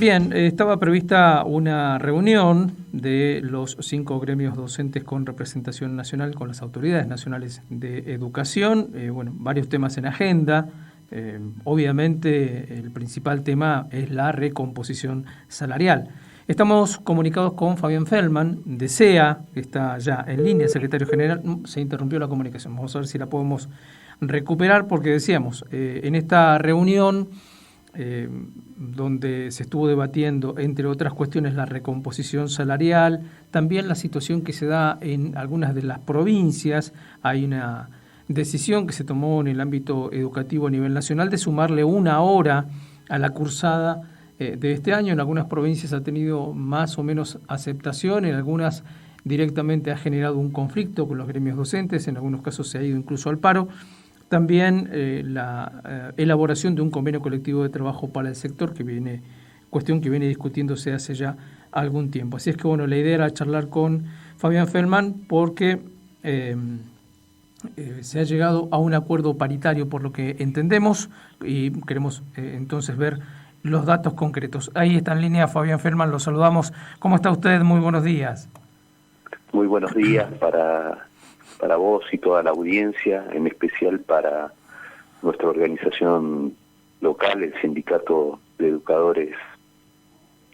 Bien, estaba prevista una reunión de los 5 gremios docentes con representación nacional, con las autoridades nacionales de educación. Varios temas en agenda. Obviamente el principal tema es la recomposición salarial. Estamos comunicados con Fabián Feldman de SEA, que está ya en línea, secretario general. Se interrumpió la comunicación. Vamos a ver si la podemos recuperar, porque decíamos, en esta reunión donde se estuvo debatiendo, entre otras cuestiones, la recomposición salarial, también la situación que se da en algunas de las provincias. Hay una decisión que se tomó en el ámbito educativo a nivel nacional de sumarle 1 hora a la cursada de este año. En algunas provincias ha tenido más o menos aceptación, en algunas directamente ha generado un conflicto con los gremios docentes, en algunos casos se ha ido incluso al paro. También la elaboración de un convenio colectivo de trabajo para el sector, cuestión que viene discutiéndose hace ya algún tiempo. Así es que la idea era charlar con Fabián Feldman porque se ha llegado a un acuerdo paritario, por lo que entendemos, y queremos entonces ver los datos concretos. Ahí está en línea Fabián Feldman, lo saludamos. ¿Cómo está usted? Muy buenos días. Muy buenos días para vos y toda la audiencia, en especial para nuestra organización local, el Sindicato de Educadores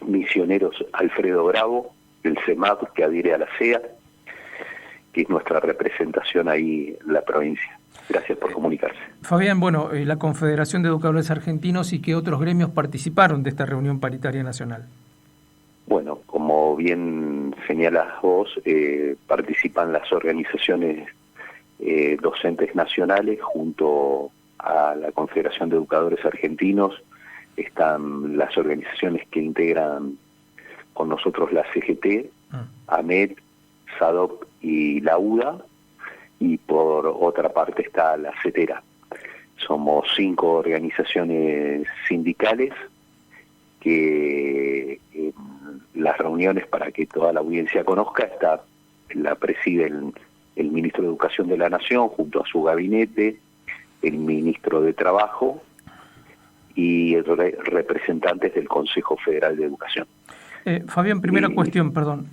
Misioneros Alfredo Bravo, el CEMAP, que adhiere a la SEA, que es nuestra representación ahí en la provincia. Gracias por comunicarse. Fabián, la Confederación de Educadores Argentinos, ¿y qué otros gremios participaron de esta reunión paritaria nacional? Bueno, como bien señalas vos, participan las organizaciones docentes nacionales junto a la Confederación de Educadores Argentinos. Están las organizaciones que integran con nosotros la CGT, AMET, SADOP y la UDA, y por otra parte está la CETERA. Somos 5 organizaciones sindicales que las reuniones, para que toda la audiencia conozca, la preside el ministro de Educación de la Nación junto a su gabinete, el ministro de Trabajo y representantes del Consejo Federal de Educación. Fabián, primera cuestión, perdón.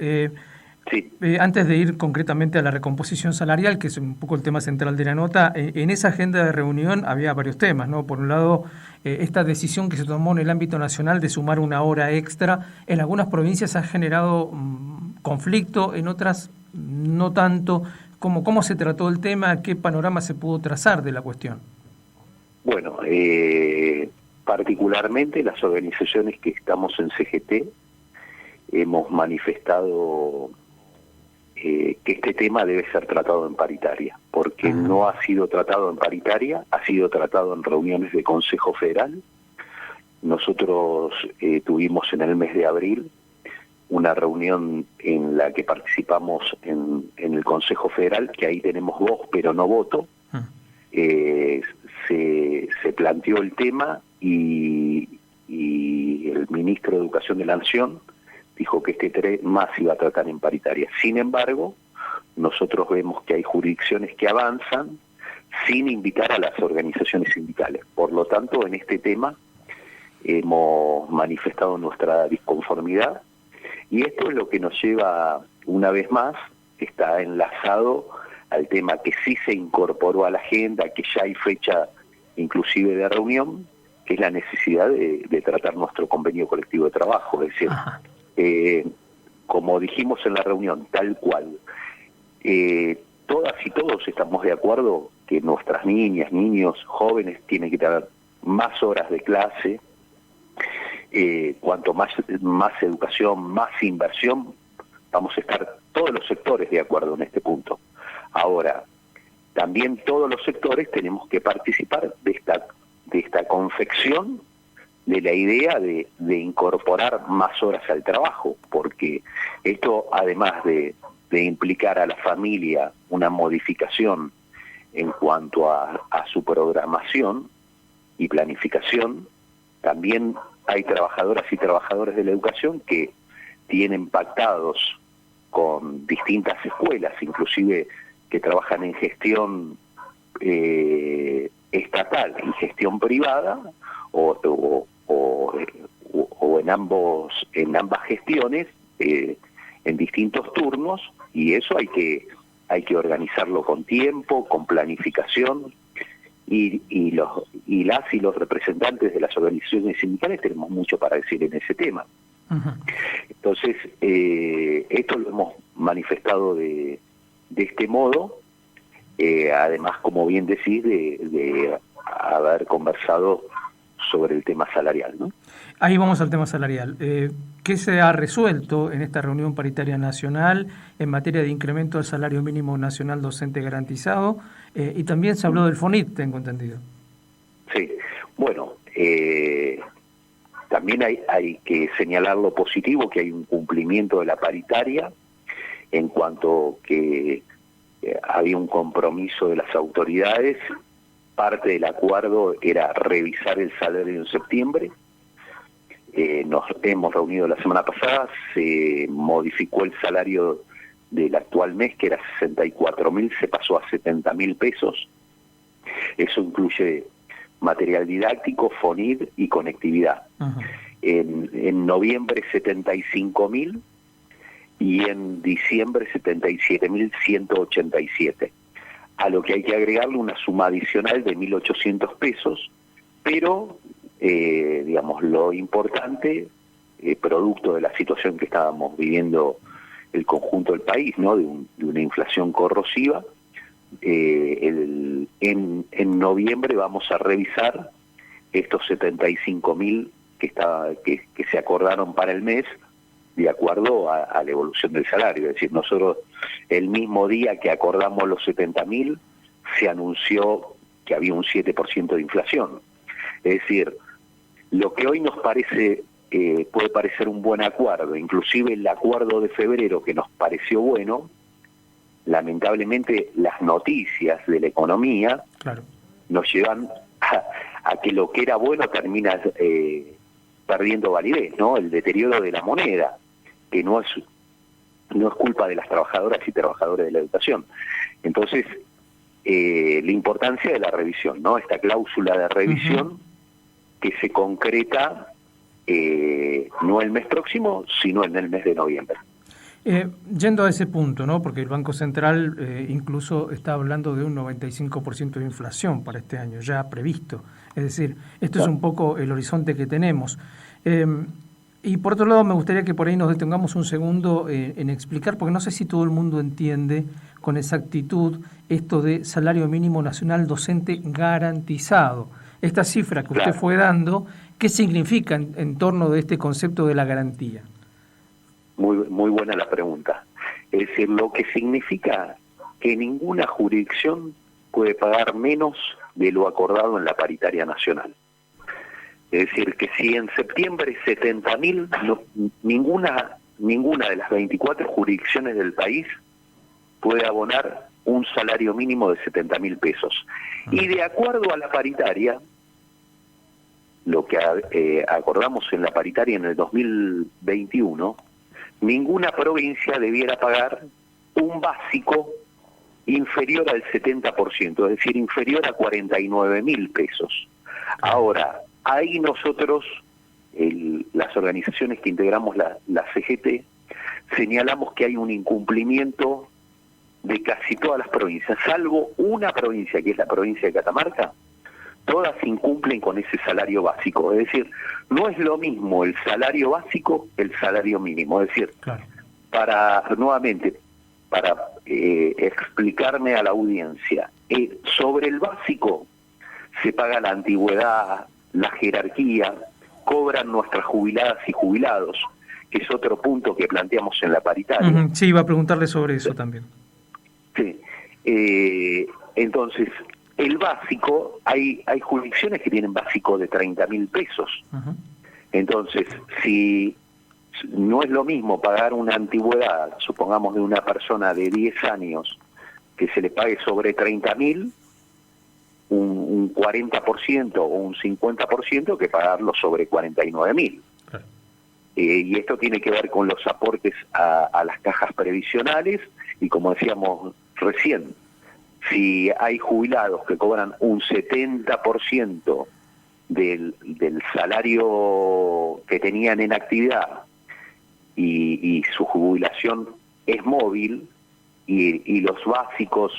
Sí. Antes de ir concretamente a la recomposición salarial, que es un poco el tema central de la nota, en esa agenda de reunión había varios temas, ¿no? Por un lado, esta decisión que se tomó en el ámbito nacional de sumar 1 hora extra, en algunas provincias ha generado conflicto, en otras no tanto. ¿Cómo se trató el tema? ¿Qué panorama se pudo trazar de la cuestión? Bueno, particularmente las organizaciones que estamos en CGT hemos manifestado que este tema debe ser tratado en paritaria, porque no ha sido tratado en paritaria, ha sido tratado en reuniones de Consejo Federal. Nosotros tuvimos en el mes de abril una reunión en la que participamos en el Consejo Federal, que ahí tenemos voz pero no voto. Se planteó el tema y el ministro de Educación de la Nación dijo que este tema se iba a tratar en paritaria. Sin embargo, nosotros vemos que hay jurisdicciones que avanzan sin invitar a las organizaciones sindicales. Por lo tanto, en este tema hemos manifestado nuestra disconformidad, y esto es lo que nos lleva, una vez más, está enlazado al tema que sí se incorporó a la agenda, que ya hay fecha inclusive de reunión, que es la necesidad de tratar nuestro convenio colectivo de trabajo. Es decir, como dijimos en la reunión, tal cual, todas y todos estamos de acuerdo que nuestras niñas, niños, jóvenes tienen que tener más horas de clase. Cuanto más educación, más inversión, vamos a estar todos los sectores de acuerdo en este punto. Ahora, también todos los sectores tenemos que participar de esta confección de la idea de incorporar más horas al trabajo, porque esto, además de implicar a la familia una modificación en cuanto a su programación y planificación, también hay trabajadoras y trabajadores de la educación que tienen pactados con distintas escuelas, inclusive que trabajan en gestión estatal y gestión privada, o o en ambas gestiones, en distintos turnos, y eso hay que organizarlo con tiempo, con planificación, y los representantes de las organizaciones sindicales tenemos mucho para decir en ese tema. Uh-huh. Entonces, esto lo hemos manifestado de este modo, además, como bien decís, de haber conversado sobre el tema salarial, ¿no? Ahí vamos al tema salarial. ¿Qué se ha resuelto en esta reunión paritaria nacional en materia de incremento del salario mínimo nacional docente garantizado? Y también se habló del FONIT, tengo entendido. Sí, bueno, también hay que señalar lo positivo, que hay un cumplimiento de la paritaria, en cuanto que había un compromiso de las autoridades. Parte del acuerdo era revisar el salario en septiembre. Nos hemos reunido la semana pasada, se modificó el salario del actual mes, que era 64.000, se pasó a 70.000 pesos. Eso incluye material didáctico, FONID y conectividad. Uh-huh. En noviembre 75.000 y en diciembre 77.187. A lo que hay que agregarle una suma adicional de 1.800 pesos, pero, digamos, lo importante, producto de la situación que estábamos viviendo el conjunto del país, ¿no?, de una inflación corrosiva, en noviembre vamos a revisar estos 75.000 que se acordaron para el mes, de acuerdo a la evolución del salario. Es decir, nosotros el mismo día que acordamos los 70.000, se anunció que había un 7% de inflación. Es decir, lo que hoy nos parece, puede parecer un buen acuerdo, inclusive el acuerdo de febrero que nos pareció bueno, lamentablemente las noticias de la economía, claro, nos llevan a que lo que era bueno termina perdiendo validez, ¿no? El deterioro de la moneda, que no es culpa de las trabajadoras y trabajadores de la educación. Entonces, la importancia de la revisión, ¿no? Esta cláusula de revisión, uh-huh, que se concreta no el mes próximo, sino en el mes de noviembre. Yendo a ese punto, ¿no?, porque el Banco Central incluso está hablando de un 95% de inflación para este año, ya previsto. Es decir, esto es un poco el horizonte que tenemos. Y por otro lado, me gustaría que por ahí nos detengamos un segundo en explicar, porque no sé si todo el mundo entiende con exactitud esto de salario mínimo nacional docente garantizado. Esta cifra que usted fue dando, ¿qué significa en torno de este concepto de la garantía? Muy buena la pregunta. Es decir, lo que significa que ninguna jurisdicción puede pagar menos de lo acordado en la paritaria nacional. Es decir, que si en septiembre 70.000, ninguna de las 24 jurisdicciones del país puede abonar un salario mínimo de 70.000 pesos. Y de acuerdo a la paritaria, lo que acordamos en la paritaria en el 2021, ninguna provincia debiera pagar un básico inferior al 70%, es decir, inferior a 49.000 pesos. Ahora, ahí nosotros, las organizaciones que integramos la CGT, señalamos que hay un incumplimiento de casi todas las provincias, salvo una provincia, que es la provincia de Catamarca. Todas incumplen con ese salario básico. Es decir, no es lo mismo el salario básico que el salario mínimo. Es decir, claro, para explicarme a la audiencia, sobre el básico se paga la antigüedad, la jerarquía, cobran nuestras jubiladas y jubilados, que es otro punto que planteamos en la paritaria. Uh-huh. Sí, iba a preguntarle sobre eso también. Sí. Entonces, el básico, hay jurisdicciones que tienen básico de 30.000 pesos. Uh-huh. Entonces, si no es lo mismo pagar una antigüedad, supongamos de una persona de 10 años, que se le pague sobre 30.000, un 40% o un 50%, que pagarlo sobre 49.000. Claro. Y esto tiene que ver con los aportes a las cajas previsionales, y como decíamos recién, si hay jubilados que cobran un 70% del salario que tenían en actividad y su jubilación es móvil y los básicos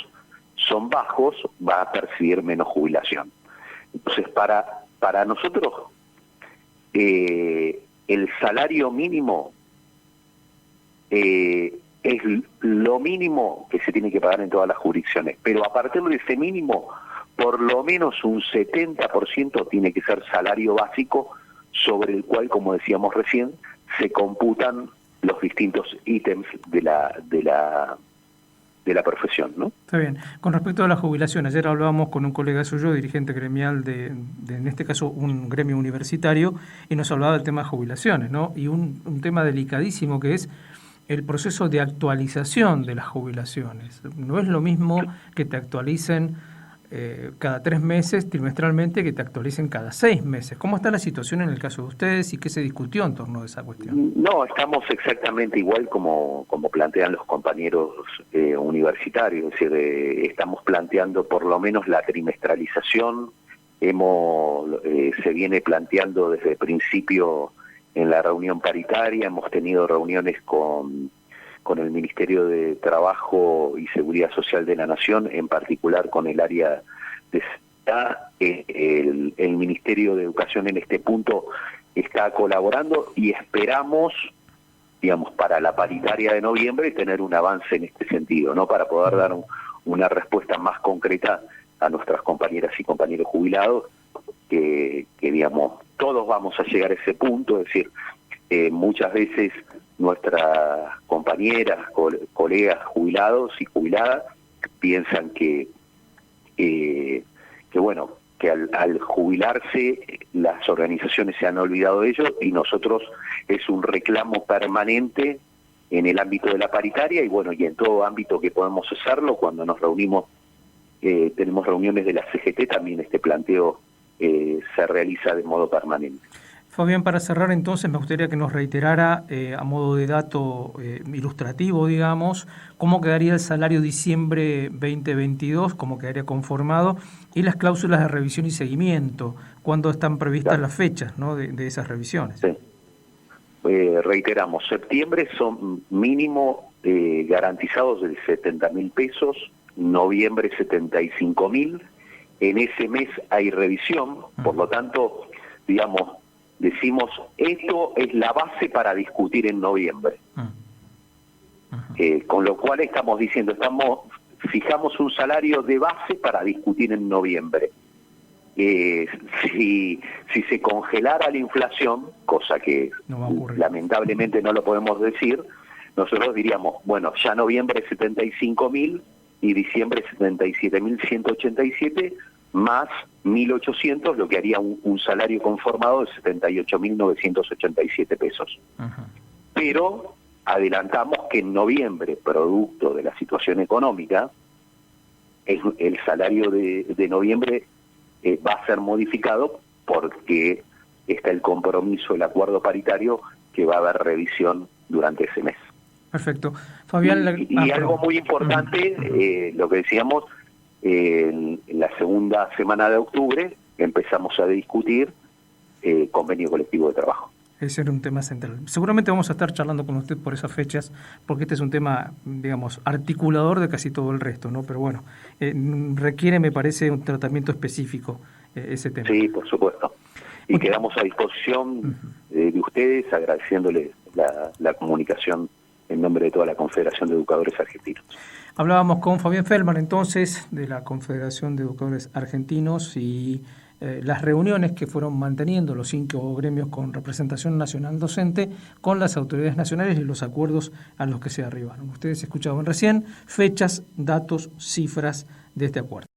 son bajos, va a percibir menos jubilación. Entonces, para nosotros, el salario mínimo es lo mínimo que se tiene que pagar en todas las jurisdicciones, pero a partir de ese mínimo, por lo menos un 70% tiene que ser salario básico, sobre el cual, como decíamos recién, se computan los distintos ítems de la profesión, ¿no? Está bien. Con respecto a la jubilación, ayer hablábamos con un colega suyo, dirigente gremial de en este caso, un gremio universitario, y nos hablaba del tema de jubilaciones, ¿no? Y un tema delicadísimo que es el proceso de actualización de las jubilaciones. No es lo mismo que te actualicen cada 3 meses trimestralmente que te actualicen cada 6 meses. ¿Cómo está la situación en el caso de ustedes y qué se discutió en torno a esa cuestión? No, estamos exactamente igual como plantean los compañeros universitarios, es decir, estamos planteando por lo menos la trimestralización. Se viene planteando desde el principio en la reunión paritaria, hemos tenido reuniones con el Ministerio de Trabajo y Seguridad Social de la Nación, en particular con el área de seguridad. El Ministerio de Educación en este punto está colaborando y esperamos, digamos, para la paritaria de noviembre tener un avance en este sentido, ¿no? Para poder dar una respuesta más concreta a nuestras compañeras y compañeros jubilados, que digamos, todos vamos a llegar a ese punto, es decir, muchas veces nuestras compañeras, colegas jubilados y jubiladas piensan que bueno, que al jubilarse las organizaciones se han olvidado de ellos, y nosotros es un reclamo permanente en el ámbito de la paritaria y bueno, y en todo ámbito que podemos hacerlo. Cuando nos reunimos, tenemos reuniones de la CGT, también este planteo se realiza de modo permanente. Fabián, para cerrar entonces me gustaría que nos reiterara a modo de dato ilustrativo, digamos, cómo quedaría el salario diciembre 2022, cómo quedaría conformado, y las cláusulas de revisión y seguimiento, cuándo están previstas las fechas, ¿no?, de esas revisiones. Sí. Reiteramos, septiembre son mínimo garantizados de 70.000 pesos, noviembre 75.000, en ese mes hay revisión, por lo tanto, digamos, decimos, esto es la base para discutir en noviembre. Con lo cual estamos diciendo, fijamos un salario de base para discutir en noviembre. Si se congelara la inflación, cosa que lamentablemente no lo podemos decir, nosotros diríamos, bueno, ya noviembre 75.000 y diciembre 77.187, más 1.800, lo que haría un salario conformado de 78.987 pesos. Pero adelantamos que en noviembre, producto de la situación económica, el salario de noviembre va a ser modificado porque está el compromiso, el acuerdo paritario, que va a haber revisión durante ese mes. Perfecto. Fabián, y algo muy importante, lo que decíamos, en la segunda semana de octubre empezamos a discutir convenio colectivo de trabajo. Ese era un tema central. Seguramente vamos a estar charlando con usted por esas fechas, porque este es un tema, digamos, articulador de casi todo el resto, ¿no? Pero bueno, requiere, me parece, un tratamiento específico ese tema. Sí, por supuesto. Y quedamos a disposición de ustedes, agradeciéndoles la comunicación en nombre de toda la Confederación de Educadores Argentinos. Hablábamos con Fabián Feldman, entonces, de la Confederación de Educadores Argentinos, y las reuniones que fueron manteniendo los 5 gremios con representación nacional docente con las autoridades nacionales y los acuerdos a los que se arribaron. Ustedes escuchaban recién fechas, datos, cifras de este acuerdo.